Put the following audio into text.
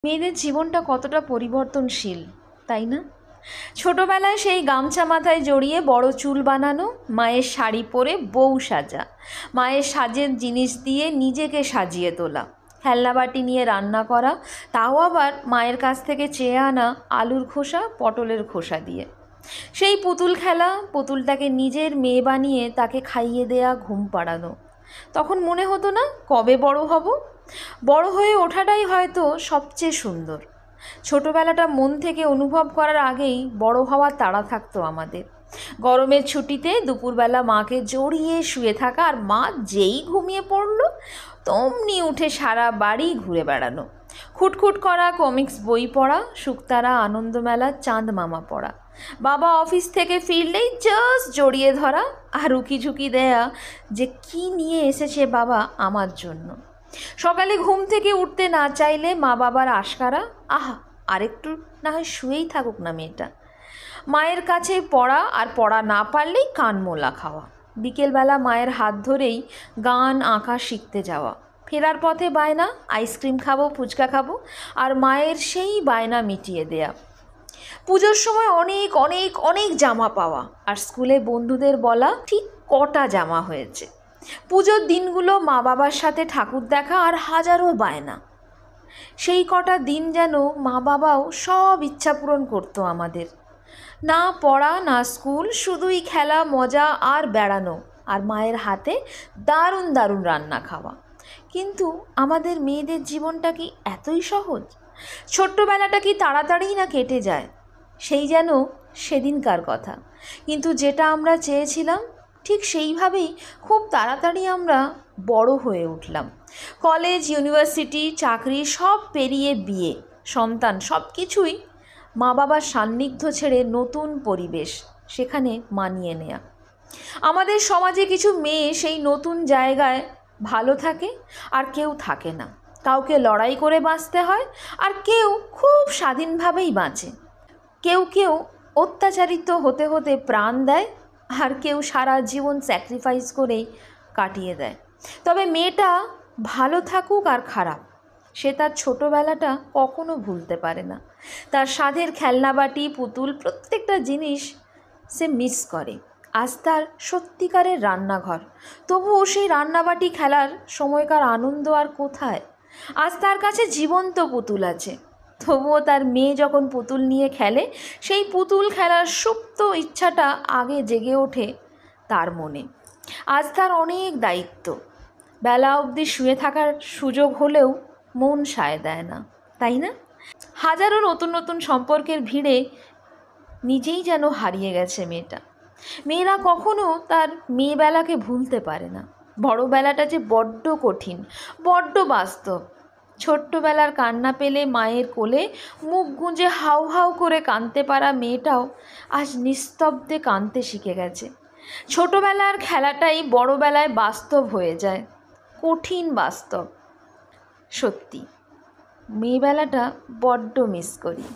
মেয়েদের জীবনটা কতটা পরিবর্তনশীল, তাই না? ছোটবেলায় সেই গামছা মাথায় জড়িয়ে বড় চুল বানানো, মায়ের শাড়ি পরে বউ সাজা, মায়ের সাজের জিনিস দিয়ে নিজেকে সাজিয়ে তোলা, খেলনাবাটি নিয়ে রান্না করা, তাও আবার মায়ের কাছ থেকে চেয়ে আনা আলুর খোসা পটলের খোসা দিয়ে। সেই পুতুল খেলা, পুতুলটাকে নিজের মেয়ে বানিয়ে তাকে খাইয়ে দেয়া, ঘুম পাড়ানো। তখন মনে হতো না কবে বড় হব? বড় হয়ে ওঠাটাই হয়তো সবচেয়ে সুন্দর। ছোটবেলাটা মন থেকে অনুভব করার আগেই বড় হওয়ার তাড়া থাকতো আমাদের। গরমের ছুটিতে দুপুরবেলা মাকে জড়িয়ে শুয়ে থাকা, আর মা যেই ঘুমিয়ে পড়ল তমনি উঠে সারা বাড়ি ঘুরে বেড়ানো, খুটখুট করা কমিক্স বই পড়া, শুকতারা আনন্দমেলা চাঁদ মামা পড়া, বাবা অফিস থেকে ফিরলেই জাস্ট জড়িয়ে ধরা আর উকিঝুঁকি দেয়া যে কি নিয়ে এসেছে বাবা আমার জন্য। সকালে ঘুম থেকে উঠতে না চাইলে মা বাবার আশকারা, আহা আরেকটু না হয় শুয়েই থাকুক না মেয়েটা। মায়ের কাছে পড়া, আর পড়া না পারলেই কান মোলা খাওয়া। বিকেলবেলা মায়ের হাত ধরেই গান আঁকা শিখতে যাওয়া, ফেরার পথে বায়না আইসক্রিম খাবো, ফুচকা খাবো, আর মায়ের সেই বায়না মিটিয়ে দেয়া। পুজোর সময় অনেক অনেক অনেক জামা পাওয়া, আর স্কুলে বন্ধুদের বলা ঠিক কটা জামা হয়েছে। পুজোর দিনগুলো মা বাবার সাথে ঠাকুর দেখা আর হাজারো বায়না। সেই কটা দিন যেন মা বাবাও সব ইচ্ছা পূরণ করতো আমাদের। না পড়া না স্কুল, শুধুই খেলা, মজা আর বেড়ানো, আর মায়ের হাতে দারুণ দারুণ রান্না খাওয়া। কিন্তু আমাদের মেয়েদের জীবনটা কি এতই সহজ? ছোট্টবেলাটা কি তাড়াতাড়ি না কেটে যায়? সেই যেন সেদিনকার কথা। কিন্তু যেটা আমরা চেয়েছিলাম ঠিক সেইভাবেই খুব তাড়াতাড়ি আমরা বড় হয়ে উঠলাম। কলেজ, ইউনিভার্সিটি, চাকরি সব পেরিয়ে বিয়ে, সন্তান, সব কিছুই মা বাবার সান্নিধ্য ছেড়ে নতুন পরিবেশ, সেখানে মানিয়ে নেয়া। আমাদের সমাজে কিছু মেয়ে সেই নতুন জায়গায় ভালো থাকে, আর কেউ থাকে না। কাউকে লড়াই করে বাঁচতে হয়, আর কেউ খুব স্বাধীনভাবেই বাঁচে। কেউ কেউ অত্যাচারিত হতে হতে প্রাণ দেয়, আর কেউ সারা জীবন স্যাক্রিফাইস করেই কাটিয়ে দেয়। তবে মেয়েটা ভালো থাকুক আর খারাপ, সে তার ছোটোবেলাটা কখনো ভুলতে পারে না। তার স্বাদের খেলনাবাটি, পুতুল, প্রত্যেকটা জিনিস সে মিস করে। আজ তার সত্যিকারের রান্নাঘর, তবুও সেই রান্নাবাটি খেলার সময়কার আনন্দ আর কোথায়? আজ তার কাছে জীবন্ত পুতুল আছে, তবুও তার মেয়ে যখন পুতুল নিয়ে খেলে, সেই পুতুল খেলার সুপ্ত ইচ্ছাটা আগে জেগে ওঠে তার মনে। আজ তার অনেক দায়িত্ব, বেলা অবধি শুয়ে থাকার সুযোগ হলেও মন সায় দেয় না, তাই না? হাজারো নতুন নতুন সম্পর্কের ভিড়ে নিজেই যেন হারিয়ে গেছে মেয়েটা। মেয়েরা কখনো তার মেয়েবেলাকে ভুলতে পারে না। বড়বেলাটা যে বড্ড কঠিন, বড্ড বাস্তব। ছোট্টবেলার কান্না পেলে মায়ের কোলে মুখ গুঁজে হাউ হাউ করে কাঁদতে পারা মেয়েটাও আজ নিস্তব্ধে কাঁদতে শিখে গেছে। ছোটবেলার খেলাটাই বড়বেলায় বাস্তব হয়ে যায়, কঠিন বাস্তব। সত্যি মেয়েবেলাটা বড্ড মিস করি।